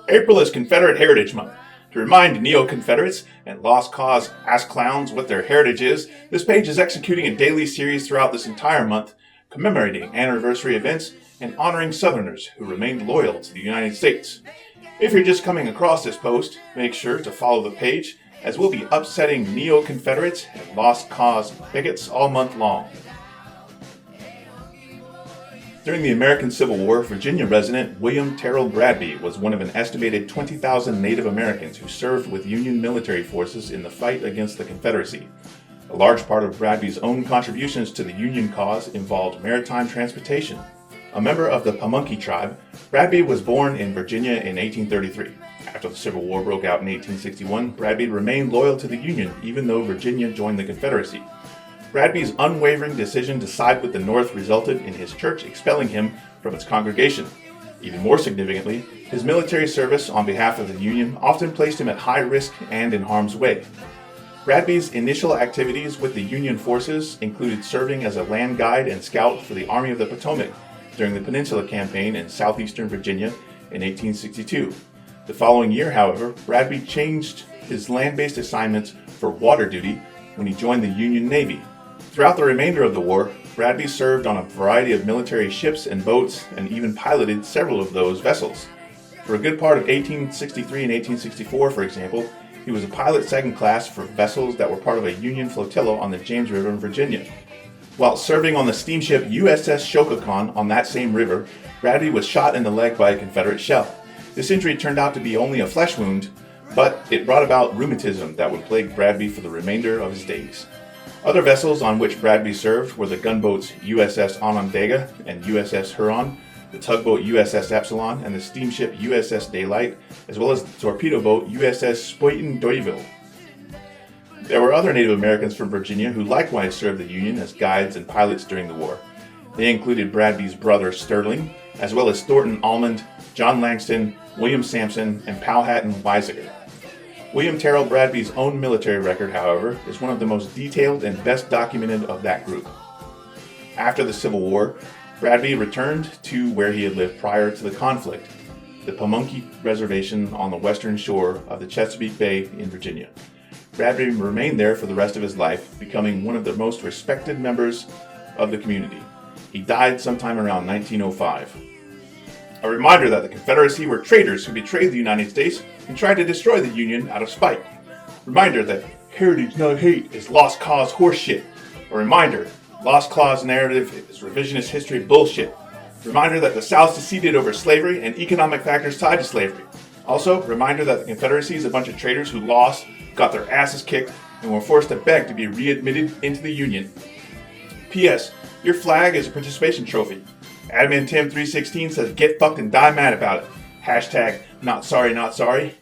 April is Confederate Heritage Month. To remind neo-Confederates and Lost Cause ass clowns what their heritage is, this page is executing a daily series throughout this entire month, commemorating anniversary events and honoring Southerners who remained loyal to the United States. If you're just coming across this post, make sure to follow the page, as we'll be upsetting neo-Confederates and Lost Cause bigots all month long. During the American Civil War, Virginia resident William Terrell Bradby was one of an estimated 20,000 Native Americans who served with Union military forces in the fight against the Confederacy. A large part of Bradby's own contributions to the Union cause involved maritime transportation. A member of the Pamunkey tribe, Bradby was born in Virginia in 1833. After the Civil War broke out in 1861, Bradby remained loyal to the Union even though Virginia joined the Confederacy. Bradby's unwavering decision to side with the North resulted in his church expelling him from its congregation. Even more significantly, his military service on behalf of the Union often placed him at high risk and in harm's way. Bradby's initial activities with the Union forces included serving as a land guide and scout for the Army of the Potomac during the Peninsula Campaign in southeastern Virginia in 1862. The following year, however, Bradby changed his land-based assignments for water duty when he joined the Union Navy. Throughout the remainder of the war, Bradby served on a variety of military ships and boats and even piloted several of those vessels. For a good part of 1863 and 1864, for example, he was a pilot second class for vessels that were part of a Union flotilla on the James River in Virginia. While serving on the steamship USS Shokokan on that same river, Bradby was shot in the leg by a Confederate shell. This injury turned out to be only a flesh wound, but it brought about rheumatism that would plague Bradby for the remainder of his days. Other vessels on which Bradby served were the gunboats USS Onondaga and USS Huron, the tugboat USS Epsilon, and the steamship USS Daylight, as well as the torpedo boat USS Spuyten Duyvil. There were other Native Americans from Virginia who likewise served the Union as guides and pilots during the war. They included Bradby's brother Sterling, as well as Thornton Almond, John Langston, William Sampson, and Powhatan Weisiger. William Terrell Bradby's own military record, however, is one of the most detailed and best documented of that group. After the Civil War, Bradby returned to where he had lived prior to the conflict, the Pamunkey Reservation on the western shore of the Chesapeake Bay in Virginia. Bradby remained there for the rest of his life, becoming one of the most respected members of the community. He died sometime around 1905. A reminder that the Confederacy were traitors who betrayed the United States and tried to destroy the Union out of spite. Reminder that heritage, not hate, is lost cause horseshit. A reminder, lost cause narrative is revisionist history bullshit. Reminder that the South seceded over slavery and economic factors tied to slavery. Also, reminder that the Confederacy is a bunch of traitors who lost, got their asses kicked, and were forced to beg to be readmitted into the Union. P.S. Your flag is a participation trophy. Admin Tim316 says get fucked and die mad about it. Hashtag not sorry, not sorry.